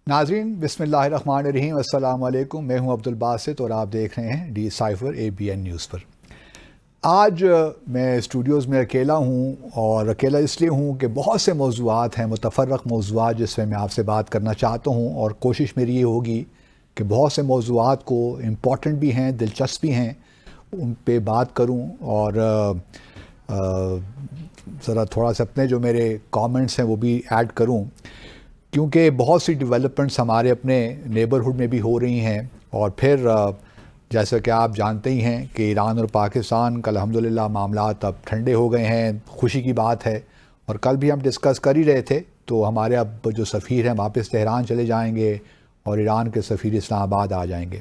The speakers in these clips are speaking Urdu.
ناظرین بسم اللہ الرحمن الرحیم، السلام علیکم۔ میں ہوں عبدالباسط اور آپ دیکھ رہے ہیں ڈی سائفر ABN نیوز پر۔ آج میں اسٹوڈیوز میں اکیلا ہوں، اور اکیلا اس لیے ہوں کہ بہت سے موضوعات ہیں، متفرق موضوعات جس میں آپ سے بات کرنا چاہتا ہوں، اور کوشش میری یہ ہوگی کہ بہت سے موضوعات کو امپورٹنٹ بھی ہیں، دلچسپ بھی ہیں، ان پہ بات کروں، اور ذرا تھوڑا سا اپنے جو میرے کامنٹس ہیں وہ بھی ایڈ کروں، کیونکہ بہت سی ڈیولپمنٹس ہمارے اپنے نیبرہڈ میں بھی ہو رہی ہیں۔ اور پھر جیسا کہ آپ جانتے ہی ہیں کہ ایران اور پاکستان کا الحمدللہ معاملات اب ٹھنڈے ہو گئے ہیں، خوشی کی بات ہے۔ اور کل بھی ہم ڈسکس کر ہی رہے تھے، تو ہمارے اب جو سفیر ہیں واپس تہران چلے جائیں گے، اور ایران کے سفیر اسلام آباد آ جائیں گے۔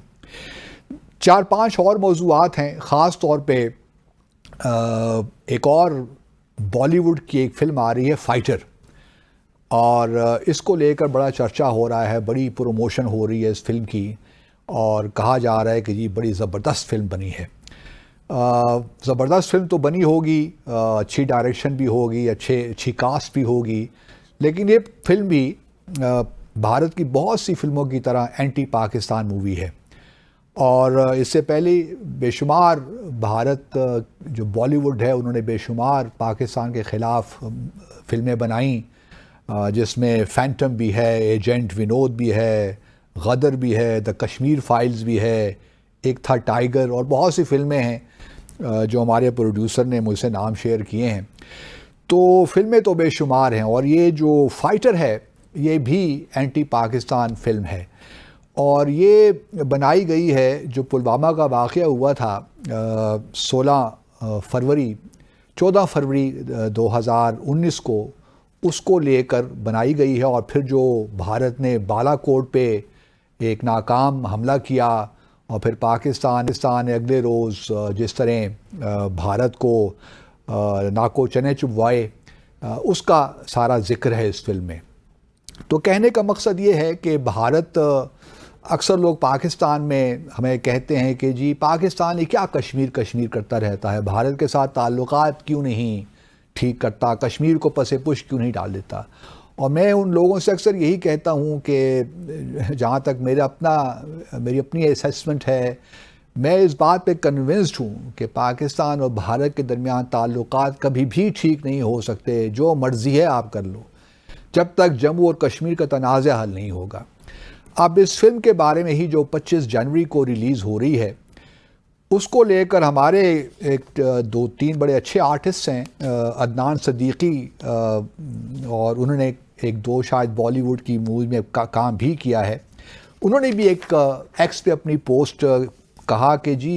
4-5 اور موضوعات ہیں، خاص طور پہ ایک اور بالی ووڈ کی ایک فلم آ رہی ہے فائٹر، اور اس کو لے کر بڑا چرچا ہو رہا ہے، بڑی پروموشن ہو رہی ہے اس فلم کی، اور کہا جا رہا ہے کہ جی بڑی زبردست فلم بنی ہے۔ زبردست فلم تو بنی ہوگی، اچھی ڈائریکشن بھی ہوگی، اچھی کاسٹ بھی ہوگی، لیکن یہ فلم بھی بھارت کی بہت سی فلموں کی طرح اینٹی پاکستان مووی ہے۔ اور اس سے پہلے بے شمار بھارت جو بالی ووڈ ہے انہوں نے بے شمار پاکستان کے خلاف فلمیں بنائیں، جس میں فینٹم بھی ہے، ایجنٹ ونود بھی ہے، غدر بھی ہے، دا کشمیر فائلز بھی ہے، ایک تھا ٹائیگر، اور بہت سی فلمیں ہیں جو ہمارے پروڈیوسر نے مجھ سے نام شیئر کیے ہیں۔ تو فلمیں تو بے شمار ہیں، اور یہ جو فائٹر ہے یہ بھی اینٹی پاکستان فلم ہے، اور یہ بنائی گئی ہے جو پلوامہ کا واقعہ ہوا تھا 14 فروری 2019 کو، اس کو لے کر بنائی گئی ہے۔ اور پھر جو بھارت نے بالا کوٹ پہ ایک ناکام حملہ کیا، اور پھر پاکستان نے اگلے روز جس طرح بھارت کو ناکو چنے چبوائے، اس کا سارا ذکر ہے اس فلم میں۔ تو کہنے کا مقصد یہ ہے کہ بھارت، اکثر لوگ پاکستان میں ہمیں کہتے ہیں کہ جی پاکستان یہ کیا کشمیر کرتا رہتا ہے، بھارت کے ساتھ تعلقات کیوں نہیں ٹھیک کرتا، کشمیر کو پس پش کیوں نہیں ڈال دیتا۔ اور میں ان لوگوں سے اکثر یہی کہتا ہوں کہ جہاں تک میری اپنی اسیسمنٹ ہے، میں اس بات پہ کنونسڈ ہوں کہ پاکستان اور بھارت کے درمیان تعلقات کبھی بھی ٹھیک نہیں ہو سکتے، جو مرضی ہے آپ کر لو، جب تک جموں اور کشمیر کا تنازع حل نہیں ہوگا۔ اب اس فلم کے بارے میں ہی جو 25 جنوری کو ریلیز ہو رہی ہے، اس کو لے کر ہمارے ایک 2-3 بڑے اچھے آرٹسٹ ہیں، عدنان صدیقی، اور انہوں نے ایک دو شاید بالی ووڈ کی مووی میں کام بھی کیا ہے۔ انہوں نے بھی ایک ایکس پہ اپنی پوسٹ کہا کہ جی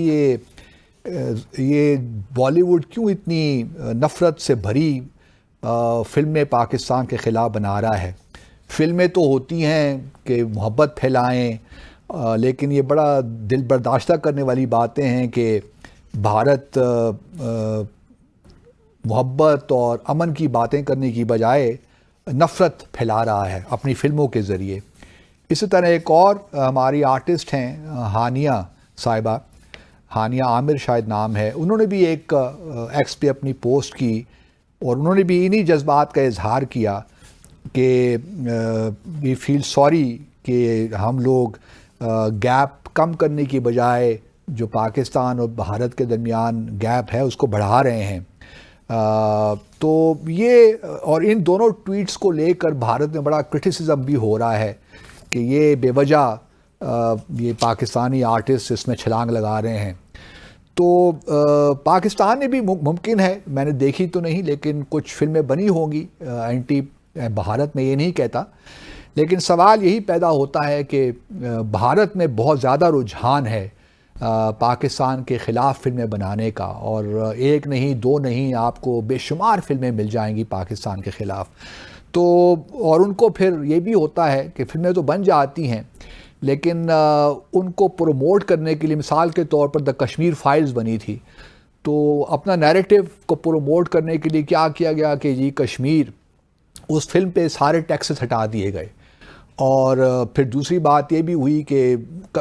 یہ بالی ووڈ کیوں اتنی نفرت سے بھری فلمیں پاکستان کے خلاف بنا رہا ہے۔ فلمیں تو ہوتی ہیں کہ محبت پھیلائیں، لیکن یہ بڑا دل برداشتہ کرنے والی باتیں ہیں کہ بھارت محبت اور امن کی باتیں کرنے کی بجائے نفرت پھیلا رہا ہے اپنی فلموں کے ذریعے۔ اسی طرح ایک اور ہماری آرٹسٹ ہیں ہانیہ صاحبہ، ہانیہ عامر شاید نام ہے، انہوں نے بھی ایک ایکس پہ اپنی پوسٹ کی، اور انہوں نے بھی انہی جذبات کا اظہار کیا کہ وی فیل سوری کہ ہم لوگ گیپ کم کرنے کی بجائے جو پاکستان اور بھارت کے درمیان گیپ ہے اس کو بڑھا رہے ہیں۔ تو یہ، اور ان دونوں ٹویٹس کو لے کر بھارت میں بڑا کرٹیسزم بھی ہو رہا ہے کہ یہ بے وجہ یہ پاکستانی آرٹسٹ اس میں چھلانگ لگا رہے ہیں۔ تو پاکستان میں بھی ممکن ہے، میں نے دیکھی تو نہیں، لیکن کچھ فلمیں بنی ہوں گی اینٹی بھارت، میں یہ نہیں کہتا، لیکن سوال یہی پیدا ہوتا ہے کہ بھارت میں بہت زیادہ رجحان ہے پاکستان کے خلاف فلمیں بنانے کا، اور ایک نہیں دو نہیں، آپ کو بے شمار فلمیں مل جائیں گی پاکستان کے خلاف۔ تو اور ان کو پھر یہ بھی ہوتا ہے کہ فلمیں تو بن جاتی ہیں، لیکن ان کو پروموٹ کرنے کے لیے، مثال کے طور پر دا کشمیر فائلز بنی تھی، تو اپنا نیریٹو کو پروموٹ کرنے کے لیے کیا کیا گیا کہ جی کشمیر، اس فلم پہ سارے ٹیکسز ہٹا دیے گئے۔ اور پھر دوسری بات یہ بھی ہوئی کہ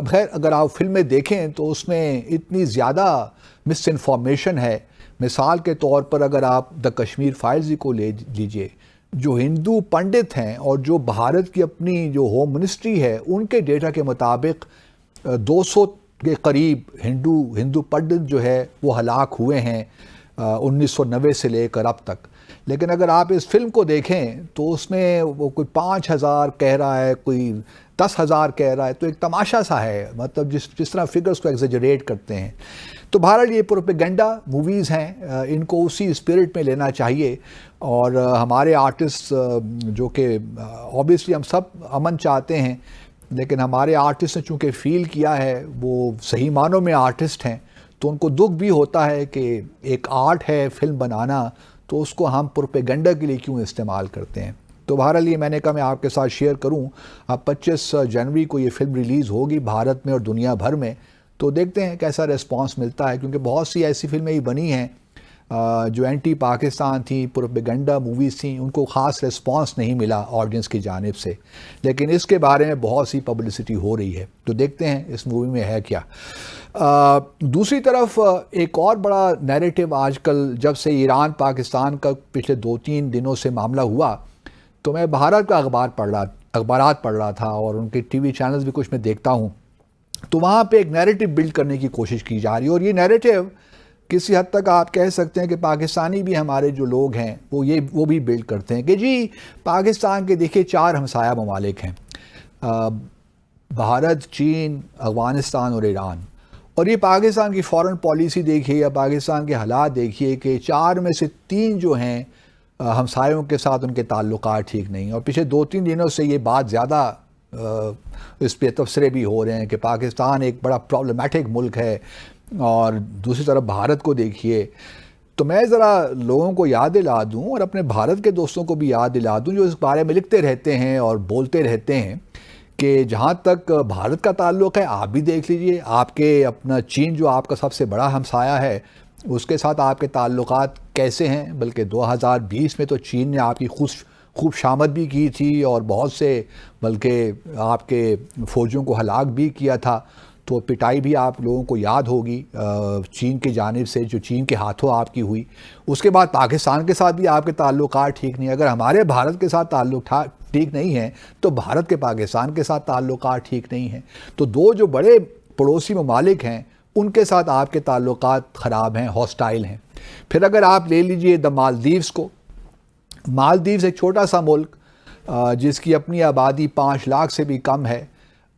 خیر اگر آپ فلمیں دیکھیں تو اس میں اتنی زیادہ مس انفارمیشن ہے۔ مثال کے طور پر اگر آپ دا کشمیر فائلز کو لے لیجئے، جو ہندو پنڈت ہیں اور جو بھارت کی اپنی جو ہوم منسٹری ہے ان کے ڈیٹا کے مطابق 200 کے قریب ہندو پنڈت جو ہے وہ ہلاک ہوئے ہیں 1990 سے لے کر اب تک. لیکن اگر آپ اس فلم کو دیکھیں تو اس میں وہ کوئی 5000 کہہ رہا ہے، کوئی 10,000 کہہ رہا ہے، تو ایک تماشا سا ہے، مطلب جس طرح فگرز کو ایگزیجریٹ کرتے ہیں. تو بہرحال یہ پروپیگنڈا موویز ہیں، ان کو اسی اسپرٹ میں لینا چاہیے. اور ہمارے آرٹسٹ جو کہ اوبیسلی ہم سب امن چاہتے ہیں، لیکن ہمارے آرٹسٹ نے چونکہ فیل کیا ہے، وہ صحیح معنوں میں آرٹسٹ ہیں، تو ان کو دکھ بھی ہوتا ہے کہ ایک آرٹ ہے فلم بنانا، تو اس کو ہم پروپیگنڈا کے لیے کیوں استعمال کرتے ہیں. تو بہرحال یہ میں نے کہا میں آپ کے ساتھ شیئر کروں. اب 25 جنوری کو یہ فلم ریلیز ہوگی بھارت میں اور دنیا بھر میں، تو دیکھتے ہیں کیسا ریسپانس ملتا ہے، کیونکہ بہت سی ایسی فلمیں ہی بنی ہیں جو اینٹی پاکستان تھیں، پروپیگنڈا موویز تھیں، ان کو خاص ریسپانس نہیں ملا آڈینس کی جانب سے. لیکن اس کے بارے میں بہت سی پبلسٹی ہو رہی ہے، تو دیکھتے ہیں اس مووی میں ہے کیا. دوسری طرف ایک اور بڑا نیریٹو آج کل جب سے ایران پاکستان کا پچھلے 2-3 دنوں سے معاملہ ہوا، تو میں بھارت کا اخبارات پڑھ رہا تھا اور ان کے ٹی وی چینلز بھی کچھ میں دیکھتا ہوں. تو وہاں پہ ایک نیریٹو بلڈ کرنے کی کوشش کی جا رہی ہے، اور یہ نیریٹو کسی حد تک آپ کہہ سکتے ہیں کہ پاکستانی بھی ہمارے جو لوگ ہیں وہ بھی بلڈ کرتے ہیں کہ جی پاکستان کے دیکھیے 4 ہمسایہ ممالک ہیں، بھارت، چین، افغانستان اور ایران. اور یہ پاکستان کی فورن پالیسی دیکھیے یا پاکستان کے حالات دیکھیے کہ 4 میں سے 3 جو ہیں ہمسایوں کے ساتھ ان کے تعلقات ٹھیک نہیں. اور پچھلے 2-3 دنوں سے یہ بات زیادہ اس پہ تبصرے بھی ہو رہے ہیں کہ پاکستان ایک بڑا پرابلمیٹک ملک ہے، اور دوسری طرف بھارت کو دیکھیے. تو میں ذرا لوگوں کو یاد دلا دوں اور اپنے بھارت کے دوستوں کو بھی یاد دلا دوں جو اس بارے میں لکھتے رہتے ہیں اور بولتے رہتے ہیں کہ جہاں تک بھارت کا تعلق ہے، آپ بھی دیکھ لیجئے آپ کے اپنا چین جو آپ کا سب سے بڑا ہمسایہ ہے، اس کے ساتھ آپ کے تعلقات کیسے ہیں. بلکہ 2020 میں تو چین نے آپ کی خوب شامت بھی کی تھی اور بہت سے بلکہ آپ کے فوجیوں کو ہلاک بھی کیا تھا. تو پٹائی بھی آپ لوگوں کو یاد ہوگی چین کی جانب سے، جو چین کے ہاتھوں آپ کی ہوئی. اس کے بعد پاکستان کے ساتھ بھی آپ کے تعلقات ٹھیک نہیں. اگر ہمارے بھارت کے ساتھ تعلق ٹھیک نہیں ہیں تو بھارت کے پاکستان کے ساتھ تعلقات ٹھیک نہیں ہیں. تو 2 جو بڑے پڑوسی ممالک ہیں ان کے ساتھ آپ کے تعلقات خراب ہیں، ہاسٹائل ہیں. پھر اگر آپ لے لیجئے مالدیوز کو، مالدیوز ایک چھوٹا سا ملک جس کی اپنی آبادی 5 لاکھ سے بھی کم ہے،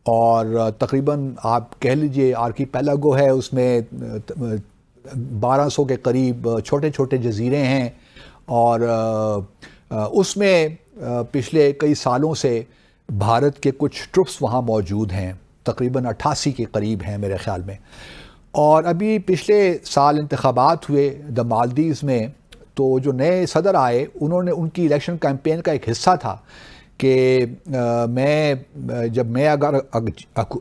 اور تقریباً آپ کہہ لیجئے آرکیپیلاگو ہے، اس میں 1200 کے قریب چھوٹے چھوٹے جزیرے ہیں. اور اس میں پچھلے کئی سالوں سے بھارت کے کچھ ٹروپس وہاں موجود ہیں، تقریباً 88 کے قریب ہیں میرے خیال میں. اور ابھی پچھلے سال انتخابات ہوئے مالدیوز میں، تو جو نئے صدر آئے ان کی الیکشن کیمپین کا ایک حصہ تھا کہ جب میں اگر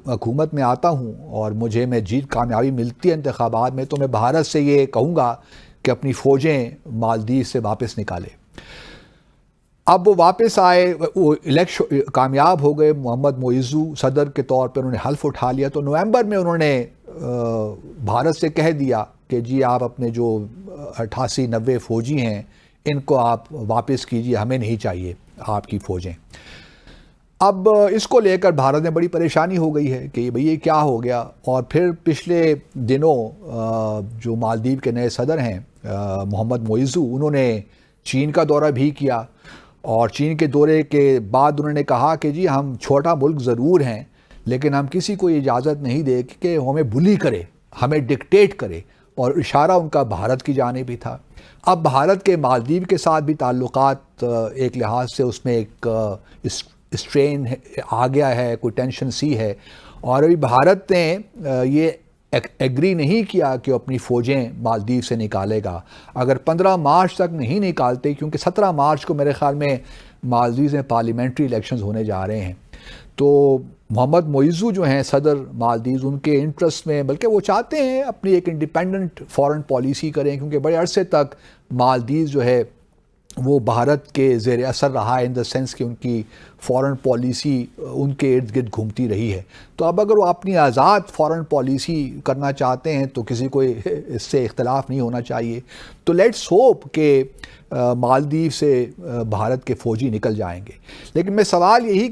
حکومت میں آتا ہوں اور میں کامیابی ملتی ہے انتخابات میں، تو میں بھارت سے یہ کہوں گا کہ اپنی فوجیں مالدیوز سے واپس نکالے. اب وہ واپس آئے، وہ الیکشن کامیاب ہو گئے، محمد معیزو صدر کے طور پر انہوں نے حلف اٹھا لیا. تو نومبر میں انہوں نے بھارت سے کہہ دیا کہ جی آپ اپنے جو 88-90 فوجی ہیں ان کو آپ واپس کیجیے، ہمیں نہیں چاہیے آپ کی فوجیں. اب اس کو لے کر بھارت میں بڑی پریشانی ہو گئی ہے کہ بھئی یہ کیا ہو گیا. اور پھر پچھلے دنوں جو مالدیو کے نئے صدر ہیں محمد معیزو، انہوں نے چین کا دورہ بھی کیا، اور چین کے دورے کے بعد انہوں نے کہا کہ جی ہم چھوٹا ملک ضرور ہیں، لیکن ہم کسی کو یہ اجازت نہیں دے کہ ہمیں بلی کرے، ہمیں ڈکٹیٹ کرے. اور اشارہ ان کا بھارت کی جانب بھی تھا. اب بھارت کے مالدیو کے ساتھ بھی تعلقات ایک لحاظ سے اس میں ایک اسٹرین آ گیا ہے، کوئی ٹینشن سی ہے. اور ابھی بھارت نے یہ ایگری نہیں کیا کہ وہ اپنی فوجیں مالدیو سے نکالے گا. اگر 15 مارچ تک نہیں نکالتے، کیونکہ 17 مارچ کو میرے خیال میں مالدیوز میں پارلیمنٹری الیکشنز ہونے جا رہے ہیں، تو محمد معیزو جو ہیں صدر مالدیوز، ان کے انٹرسٹ میں، بلکہ وہ چاہتے ہیں اپنی ایک انڈیپینڈنٹ فورن پالیسی کریں، کیونکہ بڑے عرصے تک مالدیوز جو ہے وہ بھارت کے زیر اثر رہا ہے، ان دا سینس کہ ان کی فارن پالیسی ان کے ارد گرد گھومتی رہی ہے. تو اب اگر وہ اپنی آزاد فارن پالیسی کرنا چاہتے ہیں تو کسی کو اس سے اختلاف نہیں ہونا چاہیے. تو لیٹس ہوپ کہ مالدیو سے بھارت کے فوجی نکل جائیں گے. لیکن میں سوال یہی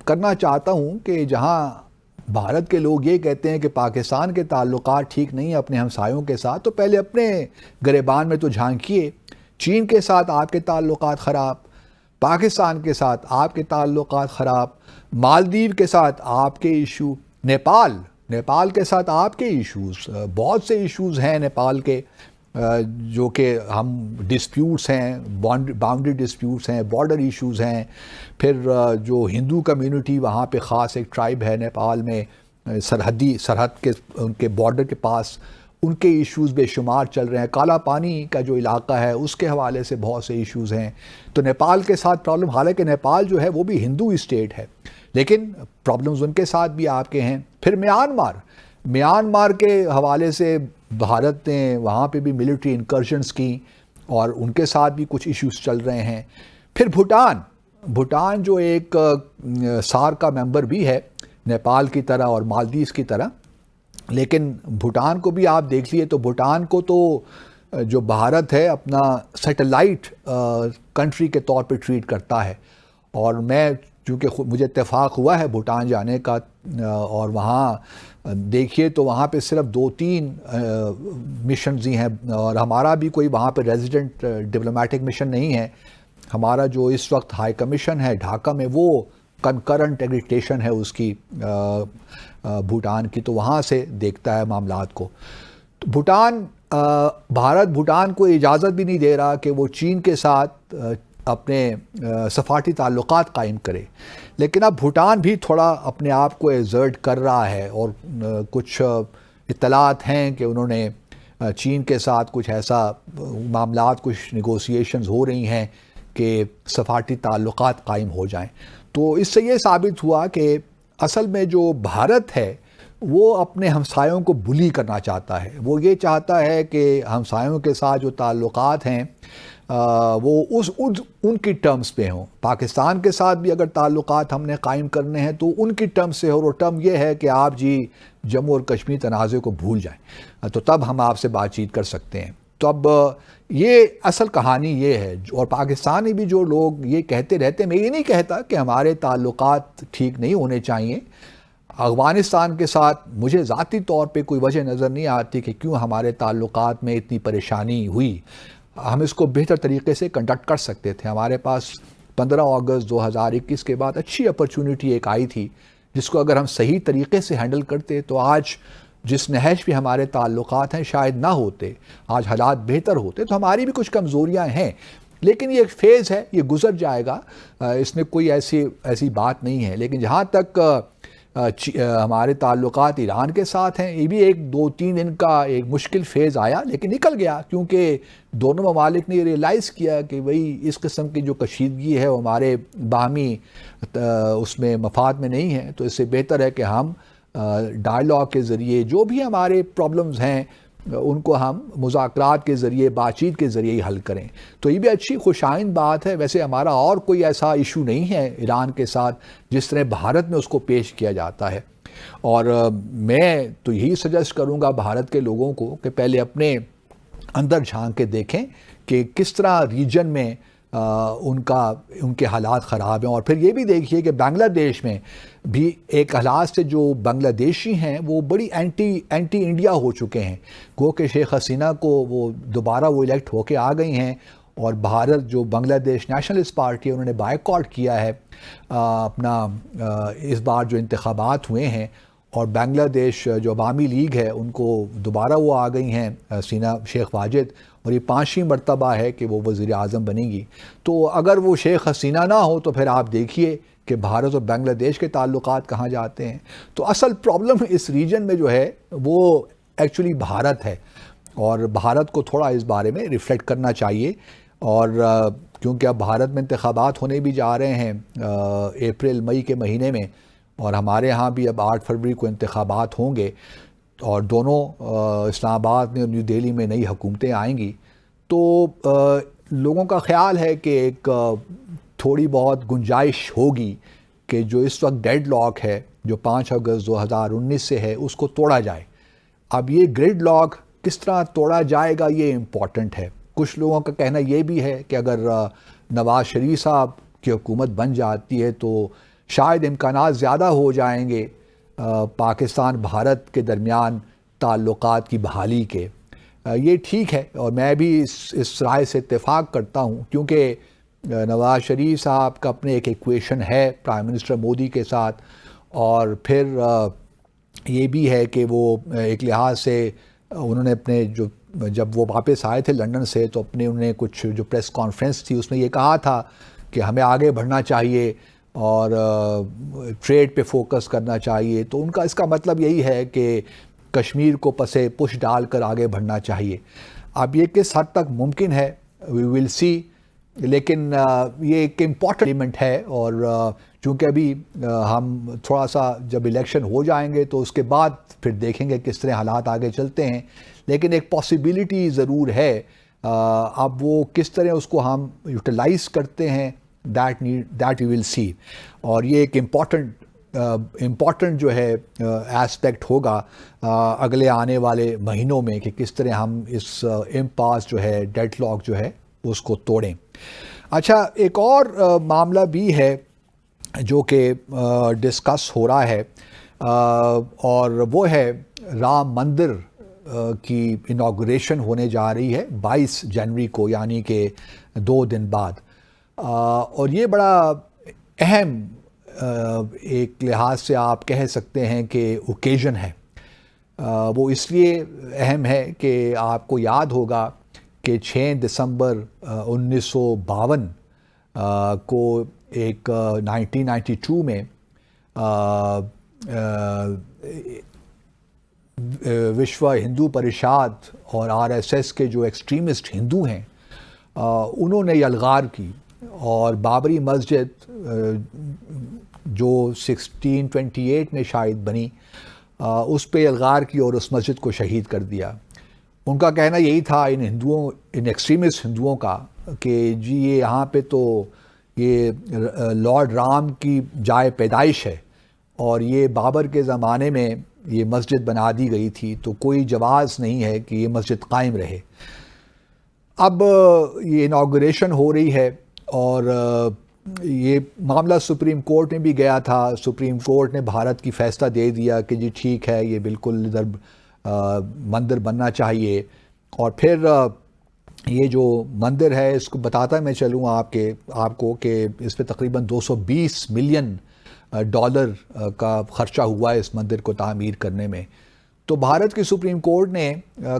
کرنا چاہتا ہوں کہ جہاں بھارت کے لوگ یہ کہتے ہیں کہ پاکستان کے تعلقات ٹھیک نہیں ہیں اپنے ہمسایوں کے ساتھ، تو پہلے اپنے گریبان میں تو جھانکیے. چین کے ساتھ آپ کے تعلقات خراب، پاکستان کے ساتھ آپ کے تعلقات خراب، مالدیو کے ساتھ آپ کے ایشو، نیپال کے ساتھ آپ کے ایشوز، بہت سے ایشوز ہیں نیپال کے جو کہ ہم ڈسپیوٹس ہیں، باؤنڈری ڈسپیوٹس ہیں، بارڈر ایشوز ہیں. پھر جو ہندو کمیونٹی وہاں پہ خاص ایک ٹرائب ہے نیپال میں، سرحد کے ان کے بارڈر کے پاس، ان کے ایشوز بے شمار چل رہے ہیں. کالا پانی کا جو علاقہ ہے اس کے حوالے سے بہت سے ایشوز ہیں. تو نیپال کے ساتھ پرابلم، حالانکہ نیپال جو ہے وہ بھی ہندو اسٹیٹ ہے، لیکن پرابلمز ان کے ساتھ بھی آپ کے ہیں. پھر میانمار کے حوالے سے بھارت نے وہاں پہ بھی ملٹری انکرشنز کی اور ان کے ساتھ بھی کچھ ایشوز چل رہے ہیں. پھر بھوٹان جو ایک سار کا ممبر بھی ہے نیپال کی طرح اور مالدیوز کی طرح، لیکن بھوٹان کو بھی آپ دیکھ لیے تو بھوٹان کو تو جو بھارت ہے اپنا سیٹلائٹ کنٹری کے طور پہ ٹریٹ کرتا ہے. اور میں چونکہ مجھے اتفاق ہوا ہے بھوٹان جانے کا، اور وہاں دیکھیے تو وہاں پہ صرف 2-3 مشنز ہی ہیں، اور ہمارا بھی کوئی وہاں پہ ریزیڈنٹ ڈپلومیٹک مشن نہیں ہے. ہمارا جو اس وقت ہائی کمیشن ہے ڈھاکہ میں وہ کنکرنٹ ایگریٹیشن ہے اس کی بھوٹان کی، تو وہاں سے دیکھتا ہے معاملات کو. تو بھارت بھوٹان کو اجازت بھی نہیں دے رہا کہ وہ چین کے ساتھ اپنے سفارتی تعلقات قائم کرے. لیکن اب بھوٹان بھی تھوڑا اپنے آپ کو ایگزرٹ کر رہا ہے، اور کچھ اطلاعات ہیں کہ انہوں نے چین کے ساتھ کچھ ایسا معاملات، کچھ نیگوسیشنز ہو رہی ہیں کہ سفارتی تعلقات قائم ہو جائیں. تو اس سے یہ ثابت ہوا کہ اصل میں جو بھارت ہے وہ اپنے ہمسایوں کو بلی کرنا چاہتا ہے. وہ یہ چاہتا ہے کہ ہمسایوں کے ساتھ جو تعلقات ہیں وہ ان کی ٹرمز پہ ہوں. پاکستان کے ساتھ بھی اگر تعلقات ہم نے قائم کرنے ہیں تو ان کی ٹرم سے ہو، اور ٹرم یہ ہے کہ آپ جی جموں اور کشمیر تنازع کو بھول جائیں، تو تب ہم آپ سے بات چیت کر سکتے ہیں. تو اب یہ اصل کہانی یہ ہے. اور پاکستانی بھی جو لوگ یہ کہتے رہتے، میں یہ نہیں کہتا کہ ہمارے تعلقات ٹھیک نہیں ہونے چاہیے. افغانستان کے ساتھ مجھے ذاتی طور پہ کوئی وجہ نظر نہیں آتی کہ کیوں ہمارے تعلقات میں اتنی پریشانی ہوئی. ہم اس کو بہتر طریقے سے کنڈکٹ کر سکتے تھے. ہمارے پاس 15 اگست 2021 کے بعد اچھی اپرچونٹی ایک آئی تھی، جس کو اگر ہم صحیح طریقے سے ہینڈل کرتے تو آج جس نہج پہ ہمارے تعلقات ہیں شاید نہ ہوتے، آج حالات بہتر ہوتے. تو ہماری بھی کچھ کمزوریاں ہیں، لیکن یہ ایک فیز ہے، یہ گزر جائے گا. اس میں کوئی ایسی بات نہیں ہے. لیکن جہاں تک ہمارے تعلقات ایران کے ساتھ ہیں، یہ بھی 1-2-3 دن کا ایک مشکل فیز آیا، لیکن نکل گیا، کیونکہ دونوں ممالک نے یہ ریئلائز کیا کہ وہی اس قسم کی جو کشیدگی ہے وہ ہمارے باہمی اس میں مفاد میں نہیں ہے. تو اس سے بہتر ہے کہ ہم ڈائلاگ کے ذریعے جو بھی ہمارے پرابلمز ہیں ان کو ہم مذاکرات کے ذریعے، بات چیت کے ذریعے ہی حل کریں. تو یہ بھی اچھی خوشائند بات ہے. ویسے ہمارا اور کوئی ایسا ایشو نہیں ہے ایران کے ساتھ جس طرح بھارت میں اس کو پیش کیا جاتا ہے. اور میں تو یہی سجیسٹ کروں گا بھارت کے لوگوں کو کہ پہلے اپنے اندر جھانک کے دیکھیں کہ کس طرح ریجن میں ان کے حالات خراب ہیں. اور پھر یہ بھی دیکھیے کہ بنگلہ دیش میں بھی ایک حالات سے جو بنگلہ دیشی ہیں وہ بڑی اینٹی انڈیا ہو چکے ہیں. گو کہ شیخ حسینہ کو وہ دوبارہ وہ الیکٹ ہو کے آ گئی ہیں، اور بھارت جو بنگلہ دیش نیشنلسٹ پارٹی ہے انہوں نے بائیکاٹ کیا ہے اپنا اس بار جو انتخابات ہوئے ہیں. اور بنگلہ دیش جو عوامی لیگ ہے ان کو دوبارہ وہ آ گئی ہیں حسینہ شیخ واجد، اور یہ 5ویں مرتبہ ہے کہ وہ وزیر اعظم بنے گی. تو اگر وہ شیخ حسینہ نہ ہو تو پھر آپ دیکھیے کہ بھارت اور بنگلہ دیش کے تعلقات کہاں جاتے ہیں. تو اصل پرابلم اس ریجن میں جو ہے وہ ایکچولی بھارت ہے، اور بھارت کو تھوڑا اس بارے میں ریفلیکٹ کرنا چاہیے. اور کیونکہ اب بھارت میں انتخابات ہونے بھی جا رہے ہیں اپریل مئی کے مہینے میں، اور ہمارے ہاں بھی اب 8 فروری کو انتخابات ہوں گے، اور دونوں اسلام آباد میں اور نیو دہلی میں نئی حکومتیں آئیں گی. تو لوگوں کا خیال ہے کہ ایک تھوڑی بہت گنجائش ہوگی کہ جو اس وقت ڈیڈ لاک ہے جو 5 اگست 2019 سے ہے اس کو توڑا جائے. اب یہ گریڈ لاک کس طرح توڑا جائے گا یہ امپورٹنٹ ہے. کچھ لوگوں کا کہنا یہ بھی ہے کہ اگر نواز شریف صاحب کی حکومت بن جاتی ہے تو شاید امکانات زیادہ ہو جائیں گے پاکستان بھارت کے درمیان تعلقات کی بحالی کے. یہ ٹھیک ہے اور میں بھی اس رائے سے اتفاق کرتا ہوں کیونکہ نواز شریف صاحب کا اپنے ایک ایکویشن ہے پرائم منسٹر مودی کے ساتھ, اور پھر یہ بھی ہے کہ وہ ایک لحاظ سے انہوں نے اپنے جب وہ واپس آئے تھے لنڈن سے تو انہوں نے کچھ جو پریس کانفرنس تھی اس میں یہ کہا تھا کہ ہمیں آگے بڑھنا چاہیے اور ٹریڈ پہ فوکس کرنا چاہیے. تو ان کا اس کا مطلب یہی ہے کہ کشمیر کو پسے پش ڈال کر آگے بڑھنا چاہیے. اب یہ کس حد تک ممکن ہے وی ول سی, لیکن یہ ایک امپورٹنٹ ایلیمنٹ ہے اور چونکہ ابھی ہم تھوڑا سا جب الیکشن ہو جائیں گے تو اس کے بعد پھر دیکھیں گے کس طرح حالات آگے چلتے ہیں, لیکن ایک پاسبلٹی ضرور ہے. اب وہ کس طرح اس کو ہم یوٹیلائز کرتے ہیں دیٹ وی ول سی, اور یہ ایک امپورٹنٹ جو ہے ایسپیکٹ ہوگا اگلے آنے والے مہینوں میں کہ کس طرح ہم اس امپاس جو ہے ڈیڈ لاک جو ہے اس کو توڑیں. اچھا, ایک اور معاملہ بھی ہے جو کہ ڈسکس ہو رہا ہے اور وہ ہے رام مندر کی انوگریشن ہونے جا رہی ہے 22 جنوری کو, یعنی کہ 2 دن بعد. اور یہ بڑا اہم ایک لحاظ سے آپ کہہ سکتے ہیں کہ اوکیزن ہے. وہ اس لیے اہم ہے کہ آپ کو یاد ہوگا کہ 6 دسمبر 1952 کو ایک 1992 میں وشوا ہندو پریشاد اور RSS کے جو ایکسٹریمسٹ ہندو ہیں انہوں نے یلغار کی اور بابری مسجد جو 1628 میں شاید بنی اس پہ یلغار کی اور اس مسجد کو شہید کر دیا. ان کا کہنا یہی تھا ان ایکسٹریمسٹ ہندوؤں کا کہ جی یہ یہاں پہ تو یہ لارڈ رام کی جائے پیدائش ہے اور یہ بابر کے زمانے میں یہ مسجد بنا دی گئی تھی تو کوئی جواز نہیں ہے کہ یہ مسجد قائم رہے. اب یہ انوگریشن ہو رہی ہے اور یہ معاملہ سپریم کورٹ میں بھی گیا تھا. سپریم کورٹ نے بھارت کی فیصلہ دے دیا کہ جی ٹھیک ہے یہ بالکل ادھر مندر بننا چاہیے. اور پھر یہ جو مندر ہے اس کو بتاتا میں چلوں آپ کو کہ اس پہ تقریباً $220 ملین کا خرچہ ہوا ہے اس مندر کو تعمیر کرنے میں. تو بھارت کی سپریم کورٹ نے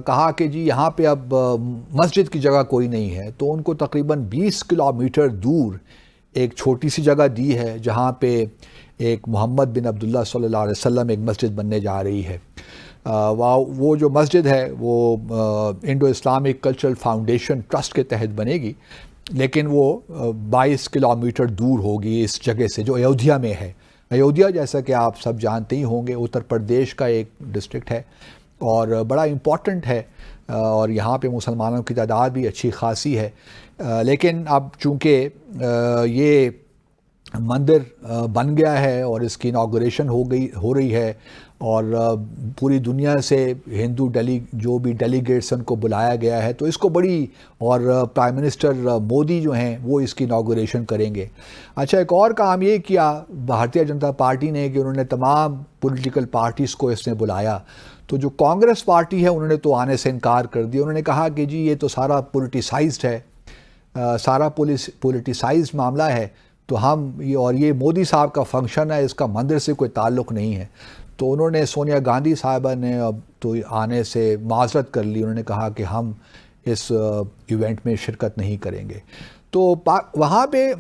کہا کہ جی یہاں پہ اب مسجد کی جگہ کوئی نہیں ہے, تو ان کو تقریباً 20 کلومیٹر دور ایک چھوٹی سی جگہ دی ہے جہاں پہ ایک محمد بن عبداللہ صلی اللہ علیہ وسلم ایک مسجد بننے جا رہی ہے. وہ جو مسجد ہے وہ Indo Islamic cultural foundation trust کے تحت بنے گی, لیکن وہ 22 کلومیٹر دور ہوگی اس جگہ سے جو ایودھیا میں ہے. ایودھیا جیسا کہ آپ سب جانتے ہی ہوں گے اتر پردیش کا ایک ڈسٹرکٹ ہے اور بڑا امپورٹنٹ ہے اور یہاں پہ مسلمانوں کی تعداد بھی اچھی خاصی ہے. لیکن اب چونکہ یہ مندر بن گیا ہے اور اس کی انوگریشن ہو رہی ہے اور پوری دنیا سے ہندو جو بھی ڈیلیگیٹس ان کو بلایا گیا ہے, تو اس کو بڑی, اور پرائم منسٹر مودی جو ہیں وہ اس کی انوگریشن کریں گے. اچھا, ایک اور کام یہ کیا بھارتیہ جنتا پارٹی نے کہ انہوں نے تمام پولیٹیکل پارٹیز کو اس نے بلایا. تو جو کانگریس پارٹی ہے انہوں نے تو آنے سے انکار کر دیا. انہوں نے کہا کہ جی یہ تو سارا پولیٹیسائزڈ ہے, سارا پولیٹیسائزڈ معاملہ ہے, تو اور یہ مودی صاحب کا فنکشن ہے, اس کا مندر سے کوئی تعلق نہیں ہے. تو انہوں نے سونیا گاندھی صاحبہ نے اب تو آنے سے معذرت کر لی. انہوں نے کہا کہ ہم اس ایونٹ میں شرکت نہیں کریں گے. تو وہاں پہ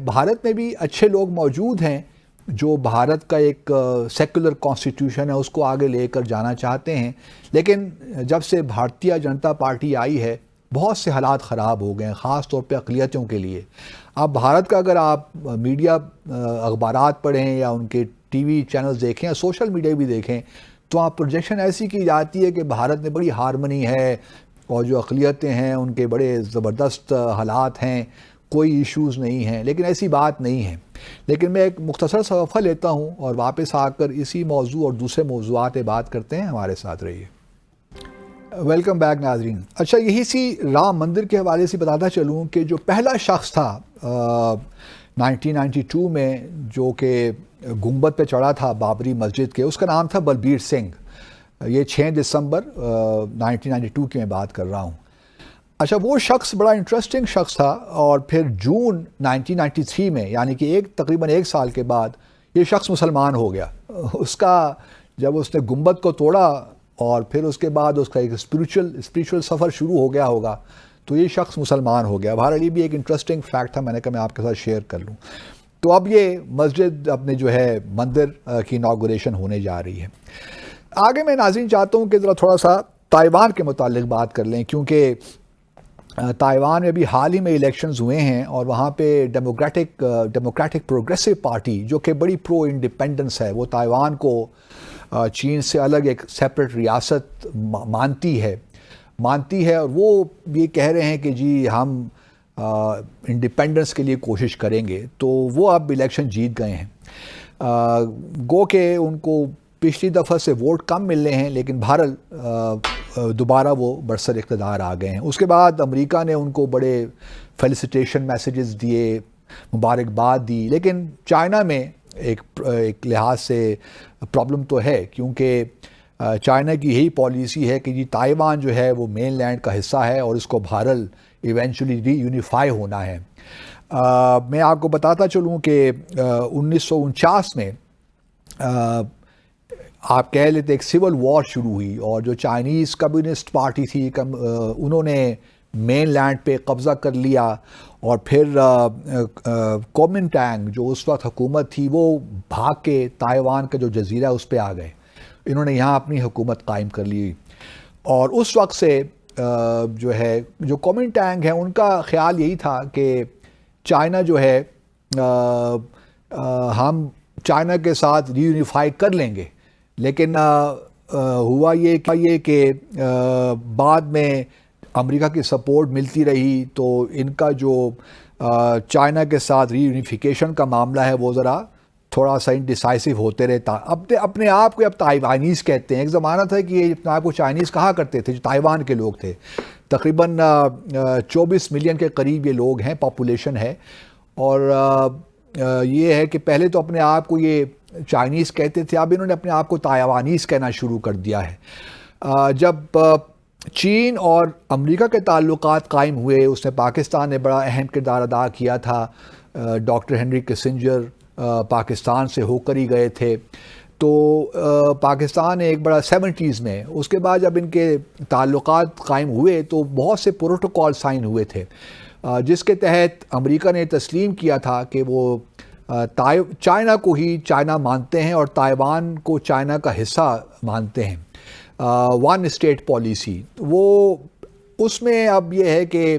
بھارت میں بھی اچھے لوگ موجود ہیں جو بھارت کا ایک سیکولر کانسٹیٹیوشن ہے اس کو آگے لے کر جانا چاہتے ہیں, لیکن جب سے بھارتیہ جنتا پارٹی آئی ہے بہت سے حالات خراب ہو گئے ہیں, خاص طور پہ اقلیتوں کے لیے. اب بھارت کا اگر آپ میڈیا اخبارات پڑھیں یا ان کے ٹی وی چینلز دیکھیں یا سوشل میڈیا بھی دیکھیں تو آپ پروجیکشن ایسی کی جاتی ہے کہ بھارت میں بڑی ہارمنی ہے, اور جو اقلیتیں ہیں ان کے بڑے زبردست حالات ہیں، کوئی ایشوز نہیں ہیں، لیکن ایسی بات نہیں ہے۔ لیکن میں ایک مختصر سا وقفہ لیتا ہوں اور واپس آ کر اسی موضوع اور دوسرے موضوعات پہ بات کرتے ہیں، ہمارے ساتھ رہیے۔ ویلکم بیک ناظرین۔ اچھا، یہی سی رام مندر کے حوالے سے بتاتا چلوں کہ جو پہلا شخص تھا 1992 میں جو کہ گنبد پہ چڑھا تھا بابری مسجد کے، اس کا نام تھا بلبیر سنگھ۔ یہ 6 دسمبر 1992 کی میں بات کر رہا ہوں۔ اچھا، وہ شخص بڑا انٹرسٹنگ شخص تھا، اور پھر جون 1993 میں، یعنی کہ تقریباً 1 سال کے بعد یہ شخص مسلمان ہو گیا۔ جب اس نے گنبد کو توڑا اور پھر اس کے بعد اس کا ایک اسپریچول سفر شروع ہو گیا ہوگا، تو یہ شخص مسلمان ہو گیا۔ بہرحال یہ بھی ایک انٹرسٹنگ فیکٹ تھا، میں نے کہا میں آپ کے ساتھ شیئر کر لوں۔ تو اب یہ مسجد اپنے جو ہے مندر کی اناگوریشن ہونے جا رہی ہے۔ آگے میں ناظرین چاہتا ہوں کہ ذرا تھوڑا سا تائیوان کے متعلق بات کر لیں، کیونکہ تائیوان میں بھی حال ہی میں الیکشنز ہوئے ہیں، اور وہاں پہ ڈیموکریٹک پروگریسو پارٹی جو کہ بڑی پرو انڈیپینڈنس ہے، وہ تائیوان کو چین سے الگ ایک سیپریٹ ریاست مانتی ہے، اور وہ یہ کہہ رہے ہیں کہ جی ہم انڈیپینڈنس کے لیے کوشش کریں گے۔ تو وہ اب الیکشن جیت گئے ہیں، گو کہ ان کو پچھلی دفعہ سے ووٹ کم مل رہے ہیں، لیکن بہرحال دوبارہ وہ برسر اقتدار آ گئے ہیں۔ اس کے بعد امریکہ نے ان کو بڑے فیلیسیٹیشن میسیجز دیے، مبارکباد دی، لیکن چائنا میں ایک لحاظ سے پرابلم تو ہے، کیونکہ چائنا کی یہی پالیسی ہے کہ جی تائیوان جو ہے وہ مین لینڈ کا حصہ ہے، اور اس کو بہرحال ایونچولی ری یونیفائی ہونا ہے۔ میں آپ کو بتاتا چلوں کہ 1949 میں آپ کہہ لیتے ایک سول وار شروع ہوئی، اور جو چائنیز کمیونسٹ پارٹی تھی انہوں نے مین لینڈ پہ قبضہ کر لیا، اور پھر کومنٹانگ جو اس وقت حکومت تھی وہ بھاگ کے تائیوان کا جو جزیرہ اس پہ آ گئے، انہوں نے یہاں اپنی حکومت قائم کر لی، اور اس وقت سے جو کومنٹانگ ہیں ان کا خیال یہی تھا کہ چائنا جو ہے ہم چائنا کے ساتھ ری یونیفائی کر لیں گے، لیکن ہوا یہ کہ بعد میں امریکہ کی سپورٹ ملتی رہی، تو ان کا جو چائنا کے ساتھ ری یونیفیکیشن کا معاملہ ہے وہ ذرا تھوڑا سا انڈیسائسو ہوتے رہتا۔ اپنے آپ کو اب تائیوانیز کہتے ہیں۔ ایک زمانہ تھا کہ یہ اپنے آپ کو چائنیز کہا کرتے تھے، جو تائیوان کے لوگ تھے۔ تقریباً 24 ملین کے قریب یہ لوگ ہیں، پاپولیشن ہے، اور یہ ہے کہ پہلے تو اپنے آپ کو یہ چائنیز کہتے تھے، اب انہوں نے اپنے آپ کو تائیوانیز کہنا شروع کر دیا ہے۔ جب چین اور امریکہ کے تعلقات قائم ہوئے، اس میں پاکستان نے بڑا اہم کردار ادا کیا تھا۔ ڈاکٹر ہنری کسنجر پاکستان سے ہو کر ہی گئے تھے، تو پاکستان ایک بڑا 70s میں، اس کے بعد جب ان کے تعلقات قائم ہوئے تو بہت سے پروٹوکول سائن ہوئے تھے، جس کے تحت امریکہ نے تسلیم کیا تھا کہ وہ چائنا کو ہی چائنا مانتے ہیں اور تائیوان کو چائنا کا حصہ مانتے ہیں، ون اسٹیٹ پالیسی۔ وہ اس میں اب یہ ہے کہ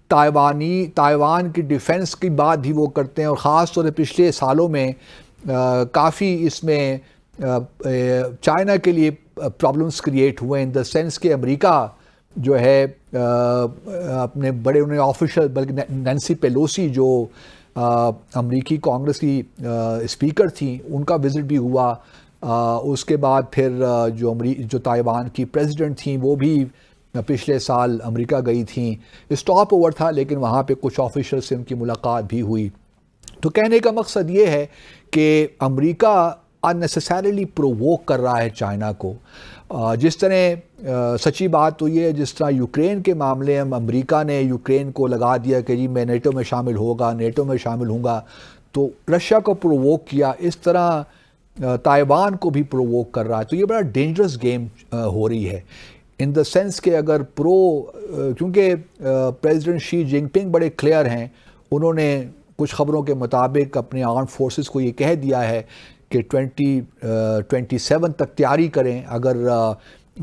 تائیوان کی ڈیفنس کی بات بھی وہ کرتے ہیں، اور خاص طور سے پچھلے سالوں میں کافی اس میں چائنا کے لیے پرابلمس کریٹ ہوئے، ان دا سینس کہ امریکہ جو ہے اپنے بڑے انہیں آفیشل، بلکہ نینسی پیلوسی جو امریکی کانگریس کی اسپیکر تھیں، ان کا وزٹ بھی ہوا۔ اس کے بعد پھر جو تائیوان کی پریزیڈنٹ تھیں وہ بھی پچھلے سال امریکہ گئی تھیں، اسٹاپ اوور تھا، لیکن وہاں پہ کچھ آفیشل سے ان کی ملاقات بھی ہوئی۔ تو کہنے کا مقصد یہ ہے کہ امریکہ unnecessarily پروووک کر رہا ہے چائنا کو، جس طرح سچی بات تو یہ ہے، جس طرح یوکرین کے معاملے میں امریکہ نے یوکرین کو لگا دیا کہ جی میں نیٹو میں شامل ہوں گا، تو رشیا کو پروووک کیا، اس طرح تائیوان کو بھی پروووک کر رہا ہے۔ تو یہ بڑا ڈینجرس گیم ہو رہی ہے، ان دا سینس کہ اگر کیونکہ پریزیڈنٹ شی جن پنگ بڑے کلیئر ہیں، انہوں نے کچھ خبروں کے مطابق اپنے آرم فورسز کو یہ کہہ دیا ہے کہ 2027 تک تیاری کریں، اگر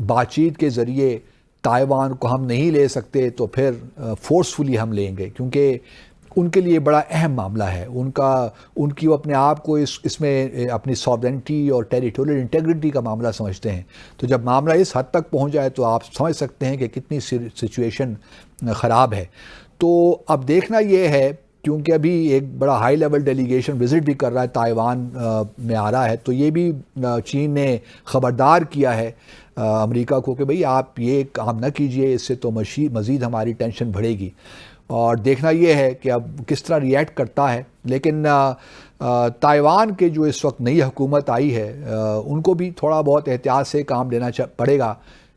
بات چیت کے ذریعے تائیوان کو ہم نہیں لے سکتے تو پھر فورسفلی ہم لیں گے، کیونکہ ان کے لیے بڑا اہم معاملہ ہے. ان کی وہ اپنے آپ کو اس میں اپنی ساورنٹی اور ٹیریٹوریل انٹیگریٹی کا معاملہ سمجھتے ہیں. تو جب معاملہ اس حد تک پہنچ جائے تو آپ سمجھ سکتے ہیں کہ کتنی سچویشن خراب ہے. تو اب دیکھنا یہ ہے، کیونکہ ابھی ایک بڑا ہائی لیول ڈیلیگیشن وزٹ بھی کر رہا ہے، تائیوان میں آ رہا ہے، تو یہ بھی چین نے خبردار کیا ہے امریکہ کو کہ بھئی آپ یہ کام نہ کیجئے، اس سے تو مزید ہماری ٹینشن بڑھے گی. اور دیکھنا یہ ہے کہ اب کس طرح ریئیکٹ کرتا ہے. لیکن تائیوان کے جو اس وقت نئی حکومت آئی ہے ان کو بھی تھوڑا بہت احتیاط سے کام لینا پڑے گا،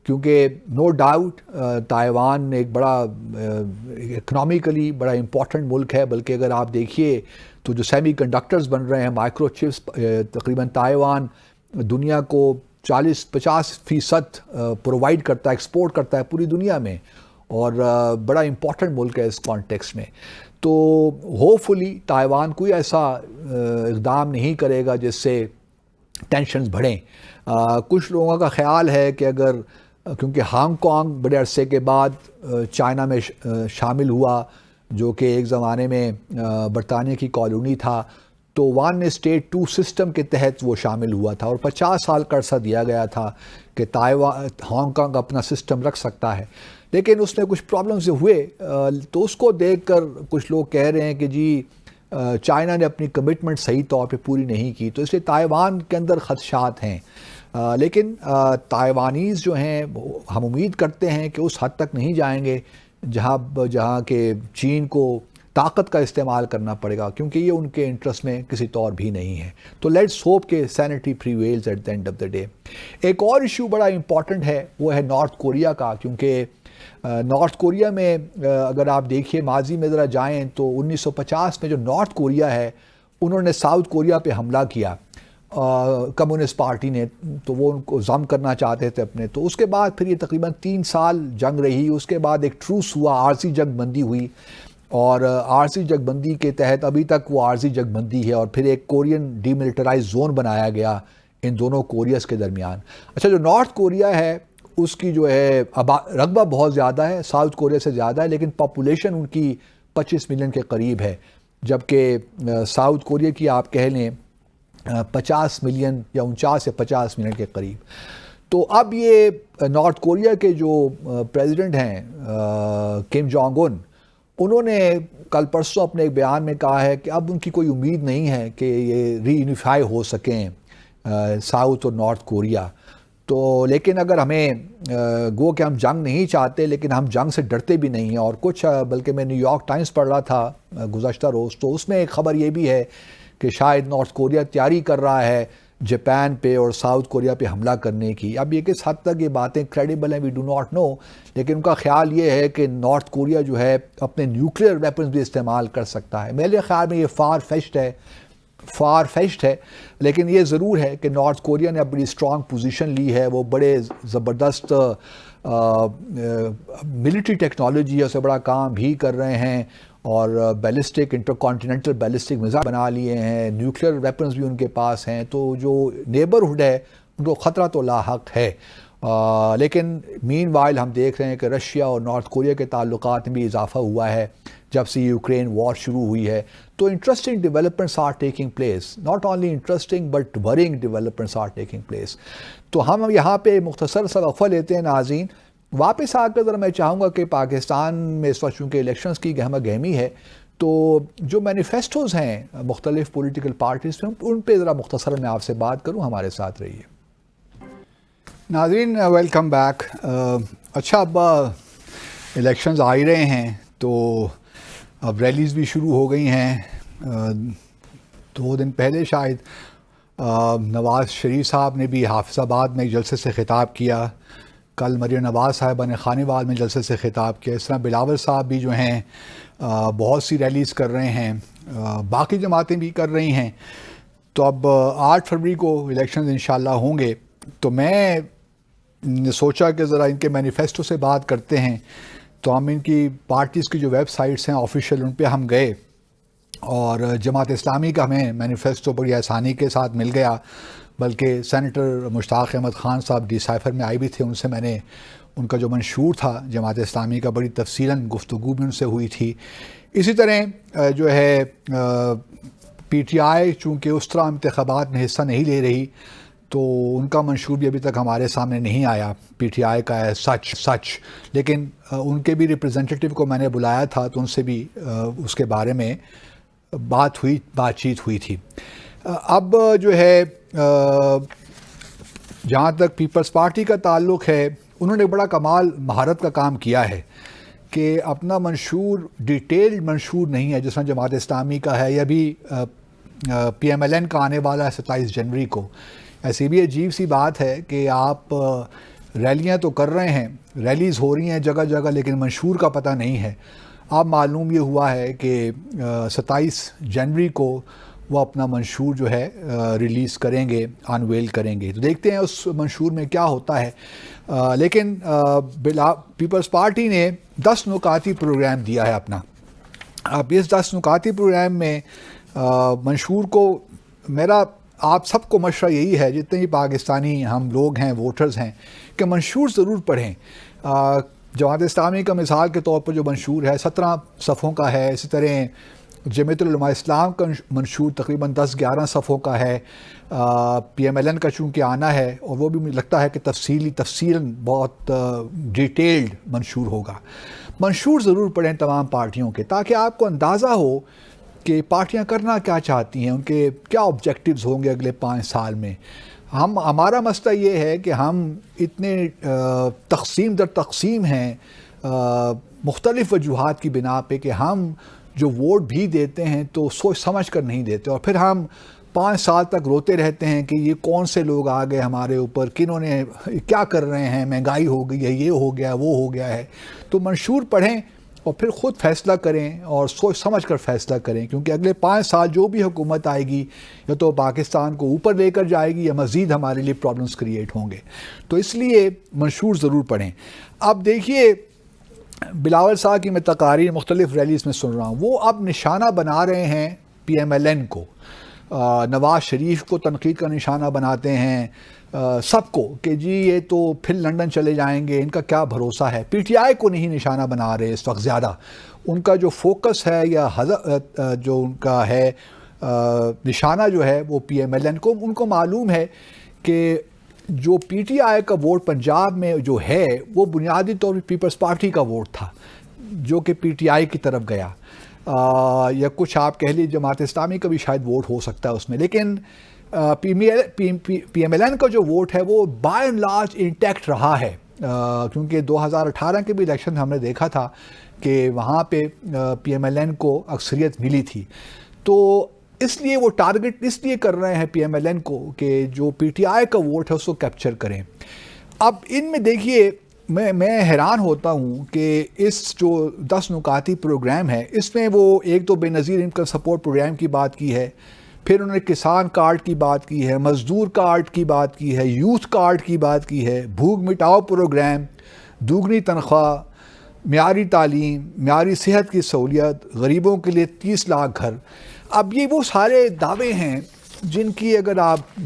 کیونکہ نو ڈاؤٹ تائیوان ایک بڑا اکنامیکلی بڑا امپورٹنٹ ملک ہے. بلکہ اگر آپ دیکھیے تو جو سیمی کنڈکٹرز بن رہے ہیں، مائکرو چپس، تقریباً تائیوان دنیا کو 40-50% پرووائڈ کرتا ہے، ایکسپورٹ کرتا ہے پوری دنیا میں، اور بڑا امپورٹنٹ ملک ہے اس کانٹیکسٹ میں. تو ہوپ فلی تائیوان کوئی ایسا اقدام نہیں کرے گا جس سے ٹینشنز بڑھیں. کچھ لوگوں کا خیال ہے کہ اگر، کیونکہ ہانگ کانگ بڑے عرصے کے بعد چائنا میں شامل ہوا، جو کہ ایک زمانے میں برطانیہ کی کالونی تھا، تو ون اسٹیٹ ٹو سسٹم کے تحت وہ شامل ہوا تھا، اور 50 سال کا عرصہ دیا گیا تھا کہ ہانگ کانگ اپنا سسٹم رکھ سکتا ہے. لیکن اس میں کچھ پرابلمز ہوئے، تو اس کو دیکھ کر کچھ لوگ کہہ رہے ہیں کہ جی چائنا نے اپنی کمٹمنٹ صحیح طور پہ پوری نہیں کی، تو اس لیے تائیوان کے اندر خدشات ہیں. لیکن تائیوانیز جو ہیں ہم امید کرتے ہیں کہ اس حد تک نہیں جائیں گے جہاں کہ چین کو طاقت کا استعمال کرنا پڑے گا، کیونکہ یہ ان کے انٹرسٹ میں کسی طور بھی نہیں ہے. تو لیٹس ہوپ کہ sanity prevails at the end of the day. ایک اور ایشو بڑا امپورٹنٹ ہے، وہ ہے نارتھ کوریا کا. کیونکہ نارتھ کوریا میں اگر آپ دیکھیے ماضی میں ذرا جائیں تو 1950 میں جو نارتھ کوریا ہے انہوں نے ساؤتھ کوریا پہ حملہ کیا کمیونسٹ پارٹی نے، تو وہ ان کو ضم کرنا چاہتے تھے اپنے. تو اس کے بعد پھر یہ تقریباً 3 سال جنگ رہی. اس کے بعد ایک ٹروس ہوا، عارضی جنگ بندی ہوئی، اور عارضی جنگ بندی کے تحت ابھی تک وہ عارضی جنگ بندی ہے. اور پھر ایک کورین ڈی ملٹرائز زون بنایا گیا ان دونوں کوریاز کے درمیان. اچھا، جو نارتھ کوریا ہے اس کی جو ہے رقبہ بہت زیادہ ہے، ساؤتھ کوریا سے زیادہ ہے، لیکن پاپولیشن ان کی 25 ملین کے قریب ہے، جبکہ ساؤتھ کوریا کی آپ کہہ لیں 50 ملین یا 49 یا 50 ملین کے قریب. تو اب یہ نارتھ کوریا کے جو پریزیڈنٹ ہیں کم جونگ ان، انہوں نے کل پرسوں اپنے ایک بیان میں کہا ہے کہ اب ان کی کوئی امید نہیں ہے کہ یہ ری یونیفائی ہو سکیں ساؤتھ اور نارتھ کوریا. تو لیکن اگر ہمیں گو کہ ہم جنگ نہیں چاہتے، لیکن ہم جنگ سے ڈرتے بھی نہیں ہیں. اور کچھ بلکہ میں نیو یارک ٹائمز پڑھ رہا تھا گزشتہ روز، تو اس میں ایک خبر یہ بھی ہے کہ شاید نارتھ کوریا تیاری کر رہا ہے جاپان پہ اور ساؤتھ کوریا پہ حملہ کرنے کی. اب یہ کس حد تک یہ باتیں کریڈیبل ہیں وی ڈو ناٹ نو، لیکن ان کا خیال یہ ہے کہ نارتھ کوریا جو ہے اپنے نیوکلیئر ویپنز بھی استعمال کر سکتا ہے. میرے خیال میں یہ فار فیشڈ ہے، لیکن یہ ضرور ہے کہ نارتھ کوریا نے بڑی اسٹرانگ پوزیشن لی ہے. وہ بڑے زبردست ملٹری ٹیکنالوجی ہے، اسے بڑا کام بھی کر رہے ہیں، اور ballistic intercontinental ballistic missile بنا لیے ہیں، نیوکلیئر ویپنز بھی ان کے پاس ہیں. تو جو نیبرہڈ ہے ان کو خطرہ تو لاحق ہے. لیکن مین وائل ہم دیکھ رہے ہیں کہ رشیا اور نارتھ کوریا کے تعلقات میں بھی اضافہ ہوا ہے جب سے یوکرین وار شروع ہوئی ہے. تو interesting developments are taking place, not only interesting but worrying developments are taking place. تو ہم یہاں پہ مختصر سا وقفہ لیتے ہیں ناظرین. واپس آ کر ذرا میں چاہوں گا کہ پاکستان میں اس وقت چونکہ الیکشنز کی گہمہ گہمی ہے، تو جو مینیفیسٹوز ہیں مختلف پولیٹیکل پارٹیز میں، ان پہ ذرا مختصر میں آپ سے بات کروں. ہمارے ساتھ رہیے. ناظرین ویلکم بیک. اچھا، اب الیکشنز آ ہی رہے ہیں تو اب ریلیز بھی شروع ہو گئی ہیں. 2 دن پہلے شاید نواز شریف صاحب نے بھی حافظ آباد میں ایک جلسے سے خطاب کیا. کل مریم نواز صاحبہ نے خانیوال میں جلسے سے خطاب کیا. اس طرح بلاول صاحب بھی جو ہیں بہت سی ریلیز کر رہے ہیں، باقی جماعتیں بھی کر رہی ہیں. تو اب 8 فروری کو الیکشنز انشاءاللہ ہوں گے. تو میں نے سوچا کہ ذرا ان کے مینیفیسٹو سے بات کرتے ہیں. تو ہم ان کی پارٹیز کی جو ویب سائٹس ہیں آفیشیل، ان پہ ہم گئے، اور جماعت اسلامی کا ہمیں مینیفیسٹو بڑی آسانی کے ساتھ مل گیا. بلکہ سینیٹر مشتاق احمد خان صاحب ڈی سائفر میں آئی بھی تھے، ان سے میں نے ان کا جو منشور تھا جماعت اسلامی کا بڑی تفصیلاً گفتگو بھی ان سے ہوئی تھی. اسی طرح جو ہے پی ٹی آئی چونکہ اس طرح انتخابات میں حصہ نہیں لے رہی تو ان کا منشور بھی ابھی تک ہمارے سامنے نہیں آیا، پی ٹی آئی کا ہے سچ، لیکن ان کے بھی ریپرزینٹیٹیو کو میں نے بلایا تھا تو ان سے بھی اس کے بارے میں بات چیت ہوئی تھی۔ اب جو ہے جہاں تک پیپلز پارٹی کا تعلق ہے، انہوں نے بڑا کمال مہارت کا کام کیا ہے کہ اپنا منشور ڈیٹیلڈ منشور نہیں ہے جس میں جماعت اسلامی کا ہے یا بھی پی ایم ایل این کا آنے والا ہے 27 جنوری کو۔ ایسی بھی عجیب سی بات ہے کہ آپ ریلیاں تو کر رہے ہیں، ریلیز ہو رہی ہیں جگہ جگہ، لیکن منشور کا پتہ نہیں ہے۔ اب معلوم یہ ہوا ہے کہ 27 جنوری کو وہ اپنا منشور جو ہے ریلیز کریں گے، انویل کریں گے، تو دیکھتے ہیں اس منشور میں کیا ہوتا ہے۔ لیکن پیپلز پارٹی نے 10 نکاتی پروگرام دیا ہے اپنا۔ اب اس 10 نکاتی پروگرام میں منشور کو میرا آپ سب کو مشورہ یہی ہے، جتنے بھی پاکستانی ہم لوگ ہیں، ووٹرز ہیں، کہ منشور ضرور پڑھیں۔ جماعت اسلامی کا مثال کے طور پر جو منشور ہے 17 صفحوں کا ہے، اسی طرح جمعیت العلماء اسلام کا منشور تقریباً 10-11 صفحوں کا ہے، پی ایم ایل این کا چونکہ آنا ہے اور وہ بھی مجھے لگتا ہے کہ تفصیلاً بہت ڈیٹیلڈ منشور ہوگا۔ منشور ضرور پڑھیں تمام پارٹیوں کے، تاکہ آپ کو اندازہ ہو کہ پارٹیاں کرنا کیا چاہتی ہیں، ان کے کیا آبجیکٹیوز ہوں گے اگلے 5 سال میں۔ ہمارا مسئلہ یہ ہے کہ ہم اتنے تقسیم در تقسیم ہیں مختلف وجوہات کی بنا پہ کہ ہم جو ووٹ بھی دیتے ہیں تو سوچ سمجھ کر نہیں دیتے، اور پھر ہم 5 سال تک روتے رہتے ہیں کہ یہ کون سے لوگ آ گئے ہمارے اوپر، کنہوں نے کیا کر رہے ہیں، مہنگائی ہو گئی ہے، یہ ہو گیا وہ ہو گیا ہے۔ تو منشور پڑھیں اور پھر خود فیصلہ کریں اور سوچ سمجھ کر فیصلہ کریں، کیونکہ اگلے 5 سال جو بھی حکومت آئے گی یا تو پاکستان کو اوپر لے کر جائے گی یا مزید ہمارے لیے پرابلمس کریٹ ہوں گے، تو اس لیے منشور ضرور پڑھیں۔ اب دیکھیے بلاول صاحب کی میں تقاریر مختلف ریلیز میں سن رہا ہوں، وہ اب نشانہ بنا رہے ہیں پی ایم ایل این کو، نواز شریف کو تنقید کا نشانہ بناتے ہیں، سب کو، کہ جی یہ تو پھر لندن چلے جائیں گے، ان کا کیا بھروسہ ہے۔ پی ٹی آئی کو نہیں نشانہ بنا رہے اس وقت زیادہ، ان کا جو فوکس ہے یا جو ان کا ہے نشانہ جو ہے وہ پی ایم ایل این کو، ان کو معلوم ہے کہ جو پی ٹی آئی کا ووٹ پنجاب میں جو ہے وہ بنیادی طور پر پیپلز پارٹی کا ووٹ تھا جو کہ پی ٹی آئی کی طرف گیا، یا کچھ آپ کہہ لیجیے جماعت اسلامی کا بھی شاید ووٹ ہو سکتا ہے اس میں، لیکن پی ایم ایل این کا جو ووٹ ہے وہ بائی اینڈ لارج انٹیکٹ رہا ہے، کیونکہ 2018 کے بھی الیکشن ہم نے دیکھا تھا کہ وہاں پہ پی ایم ایل این کو اکثریت ملی تھی، تو اس لیے وہ ٹارگٹ اس لیے کر رہے ہیں پی ایم ایل این کو کہ جو پی ٹی آئی کا ووٹ ہے اس کو کیپچر کریں۔ اب ان میں دیکھیے میں حیران ہوتا ہوں کہ اس جو 10 نکاتی پروگرام ہے اس میں وہ ایک تو بے نظیر انکم سپورٹ پروگرام کی بات کی ہے، پھر انہوں نے کسان کارڈ کی بات کی ہے، مزدور کارڈ کی بات کی ہے، یوتھ کارڈ کی بات کی ہے، بھوک مٹاؤ پروگرام، دوگنی تنخواہ، معیاری تعلیم، معیاری صحت کی سہولیت، غریبوں کے لیے 30 لاکھ گھر۔ اب یہ وہ سارے دعوے ہیں جن کی اگر آپ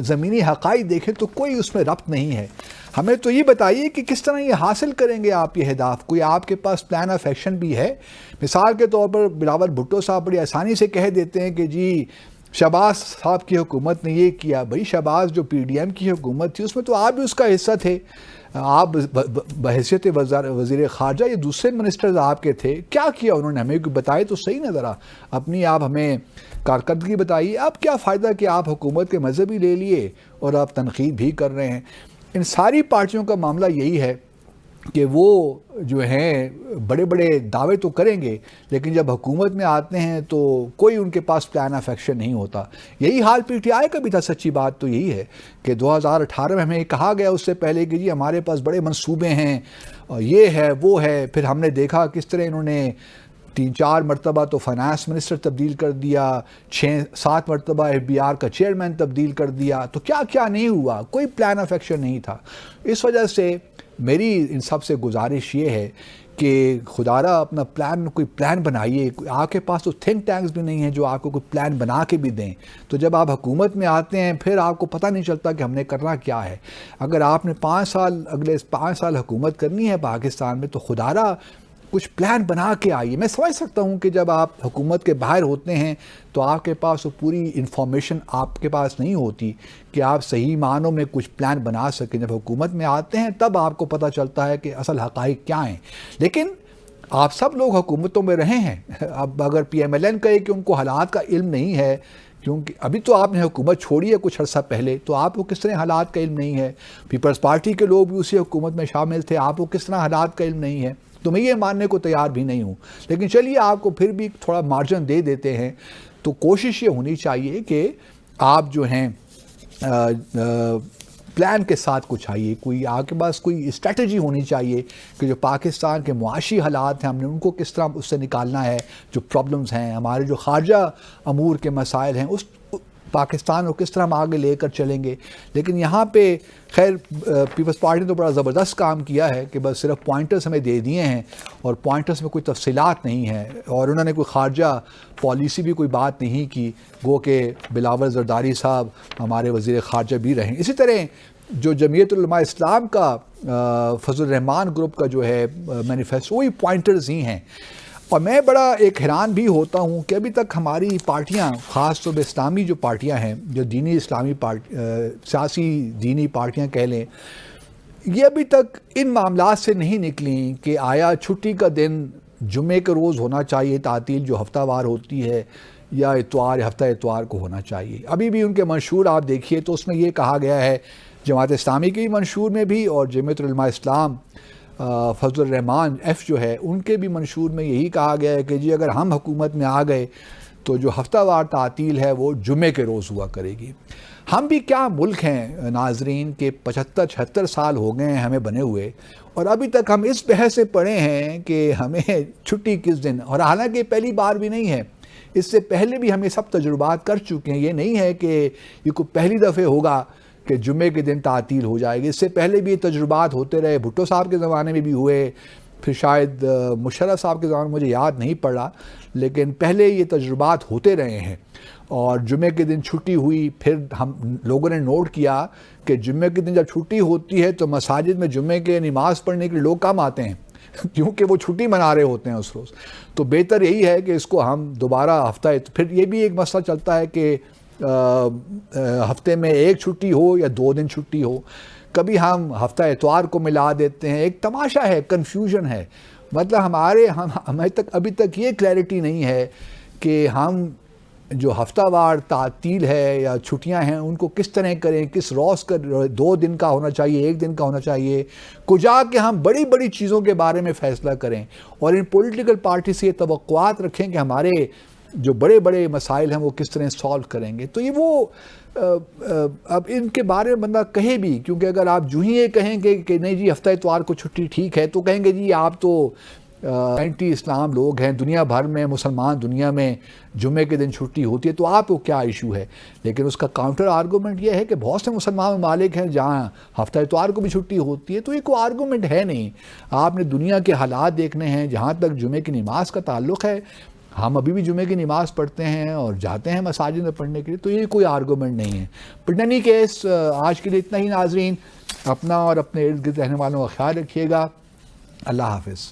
زمینی حقائق دیکھیں تو کوئی اس میں ربط نہیں ہے۔ ہمیں تو یہ بتائیے کہ کس طرح یہ حاصل کریں گے آپ یہ اہداف، کوئی آپ کے پاس پلان آف ایکشن بھی ہے؟ مثال کے طور پر بلاول بھٹو صاحب بڑی آسانی سے کہہ دیتے ہیں کہ جی شہباز صاحب کی حکومت نے یہ کیا۔ بھائی شہباز جو پی ڈی ایم کی حکومت تھی اس میں تو آپ بھی اس کا حصہ تھے، آپ بحیثیت وزیر خارجہ، یہ دوسرے منسٹرز آپ کے تھے، کیا کیا انہوں نے؟ ہمیں بتائے تو صحیح نہ ذرا اپنی آپ ہمیں کارکردگی بتائیے۔ اب کیا فائدہ کہ آپ حکومت کے مذہبی لے لیے اور آپ تنقید بھی کر رہے ہیں۔ ان ساری پارٹیوں کا معاملہ یہی ہے کہ وہ جو ہیں بڑے بڑے دعوے تو کریں گے لیکن جب حکومت میں آتے ہیں تو کوئی ان کے پاس پلان آف ایکشن نہیں ہوتا۔ یہی حال پی ٹی آئی کا بھی تھا۔ سچی بات تو یہی ہے کہ 2018 میں ہمیں کہا گیا اس سے پہلے کہ جی ہمارے پاس بڑے منصوبے ہیں اور یہ ہے وہ ہے، پھر ہم نے دیکھا کس طرح انہوں نے 3-4 مرتبہ تو فائنانس منسٹر تبدیل کر دیا، 6-7 مرتبہ ایف بی آر کا چیئرمین تبدیل کر دیا، تو کیا کیا نہیں ہوا، کوئی پلان آف ایکشن نہیں تھا۔ اس وجہ سے میری ان سب سے گزارش یہ ہے کہ خدا را اپنا کوئی پلان بنائیے۔ آپ کے پاس تو تھنک ٹینکس بھی نہیں ہیں جو آپ کو کوئی پلان بنا کے بھی دیں، تو جب آپ حکومت میں آتے ہیں پھر آپ کو پتہ نہیں چلتا کہ ہم نے کرنا کیا ہے۔ اگر آپ نے اگلے 5 سال حکومت کرنی ہے پاکستان میں تو خدا را کچھ پلان بنا کے آئیے. میں سمجھ سکتا ہوں کہ جب آپ حکومت کے باہر ہوتے ہیں تو آپ کے پاس وہ پوری انفارمیشن آپ کے پاس نہیں ہوتی کہ آپ صحیح معنوں میں کچھ پلان بنا سکیں. جب حکومت میں آتے ہیں تب آپ کو پتہ چلتا ہے کہ اصل حقائق کیا ہیں. لیکن آپ سب لوگ حکومتوں میں رہے ہیں. اب اگر پی ایم ایل این کہے کہ ان کو حالات کا علم نہیں ہے، کیونکہ ابھی تو آپ نے حکومت چھوڑی ہے کچھ عرصہ پہلے، تو آپ کو کس طرح حالات کا علم نہیں ہے؟ پیپلز پارٹی کے لوگ بھی اسی حکومت میں شامل تھے، آپ کو کس طرح حالات کا علم نہیں ہے؟ تو میں یہ ماننے کو تیار بھی نہیں ہوں. لیکن چلیے آپ کو پھر بھی تھوڑا مارجن دے دیتے ہیں. تو کوشش یہ ہونی چاہیے کہ آپ جو ہیں پلان کے ساتھ کچھ آئیے. کوئی آپ کے پاس کوئی اسٹریٹجی ہونی چاہیے کہ جو پاکستان کے معاشی حالات ہیں ہم نے ان کو کس طرح اس سے نکالنا ہے، جو پرابلمز ہیں ہمارے، جو خارجہ امور کے مسائل ہیں، اس پاکستان کو کس طرح ہم آگے لے کر چلیں گے. لیکن یہاں پہ خیر پیپلز پارٹی نے تو بڑا زبردست کام کیا ہے کہ بس صرف پوائنٹرز ہمیں دے دیے ہیں اور پوائنٹرز میں کوئی تفصیلات نہیں ہیں، اور انہوں نے کوئی خارجہ پالیسی بھی کوئی بات نہیں کی، گو کہ بلاول زرداری صاحب ہمارے وزیر خارجہ بھی رہیں. اسی طرح جو جمعیت علماء اسلام کا فضل الرحمان گروپ کا جو ہے مینیفیسٹو، وہی پوائنٹرز ہی ہیں. اور میں بڑا ایک حیران بھی ہوتا ہوں کہ ابھی تک ہماری پارٹیاں، خاص طور پہ اسلامی جو پارٹیاں ہیں، جو دینی اسلامی سیاسی دینی پارٹیاں کہہ لیں، یہ ابھی تک ان معاملات سے نہیں نکلیں کہ آیا چھٹی کا دن جمعے کے روز ہونا چاہیے، تعطیل جو ہفتہ وار ہوتی ہے، یا اتوار ہفتہ اتوار کو ہونا چاہیے. ابھی بھی ان کے منشور آپ دیکھیے تو اس میں یہ کہا گیا ہے، جماعت اسلامی کے منشور میں بھی اور جمعیت علماء اسلام فضل الرحمان ایف جو ہے ان کے بھی منشور میں یہی کہا گیا ہے کہ جی اگر ہم حکومت میں آ گئے تو جو ہفتہ وار تعطیل ہے وہ جمعے کے روز ہوا کرے گی. ہم بھی کیا ملک ہیں ناظرین کہ 75-76 سال ہو گئے ہیں ہمیں بنے ہوئے، اور ابھی تک ہم اس بحث سے پڑے ہیں کہ ہمیں چھٹی کس دن. اور حالانکہ پہلی بار بھی نہیں ہے، اس سے پہلے بھی ہم یہ سب تجربات کر چکے ہیں. یہ نہیں ہے کہ یہ کوئی پہلی دفعہ ہوگا کہ جمعے کے دن تعطیل ہو جائے گی. اس سے پہلے بھی یہ تجربات ہوتے رہے، بھٹو صاحب کے زمانے میں بھی ہوئے، پھر شاید مشرف صاحب کے زمانے میں مجھے یاد نہیں پڑ رہا، لیکن پہلے یہ تجربات ہوتے رہے ہیں. اور جمعے کے دن چھٹی ہوئی، پھر ہم لوگوں نے نوٹ کیا کہ جمعے کے دن جب چھٹی ہوتی ہے تو مساجد میں جمعے کے نماز پڑھنے کے لیے لوگ کم آتے ہیں کیونکہ وہ چھٹی منا رہے ہوتے ہیں اس روز. تو بہتر یہی ہے کہ اس کو ہم دوبارہ ہفتہ، پھر یہ بھی ایک مسئلہ چلتا ہے کہ ہفتے میں ایک چھٹی ہو یا 2 دن چھٹی ہو. کبھی ہم ہفتہ اتوار کو ملا دیتے ہیں. ایک تماشا ہے، کنفیوژن ہے. مطلب ہمیں تک ابھی تک یہ کلیئرٹی نہیں ہے کہ ہم جو ہفتہ وار تعطیل ہے یا چھٹیاں ہیں ان کو کس طرح کریں، کس روز کا، 2 دن کا ہونا چاہیے، 1 دن کا ہونا چاہیے، کجا کہ ہم بڑی بڑی چیزوں کے بارے میں فیصلہ کریں اور ان پولیٹیکل پارٹی سے یہ توقعات رکھیں کہ ہمارے جو بڑے بڑے مسائل ہیں وہ کس طرح سالو کریں گے. تو یہ وہ اب ان کے بارے میں بندہ کہے بھی، کیونکہ اگر آپ جو ہی یہ کہیں گے کہ نہیں جی ہفتہ اتوار کو چھٹی ٹھیک ہے، تو کہیں گے جی آپ تو اینٹی اسلام لوگ ہیں. دنیا بھر میں، مسلمان دنیا میں جمعے کے دن چھٹی ہوتی ہے، تو آپ کو کیا ایشو ہے؟ لیکن اس کا کاؤنٹر آرگومنٹ یہ ہے کہ بہت سے مسلمان ممالک ہیں جہاں ہفتہ اتوار کو بھی چھٹی ہوتی ہے. تو یہ کوئی آرگومنٹ ہے نہیں. آپ نے دنیا کے حالات دیکھنے ہیں. جہاں تک جمعے کی نماز کا تعلق ہے، ہم ابھی بھی جمعے کی نماز پڑھتے ہیں اور جاتے ہیں مساجد میں پڑھنے کے لیے. تو یہ کوئی آرگومنٹ نہیں ہے. بٹ اینی کیس آج کے لیے اتنا ہی ناظرین. اپنا اور اپنے ارد گرد رہنے والوں کا خیال رکھیے گا. اللہ حافظ.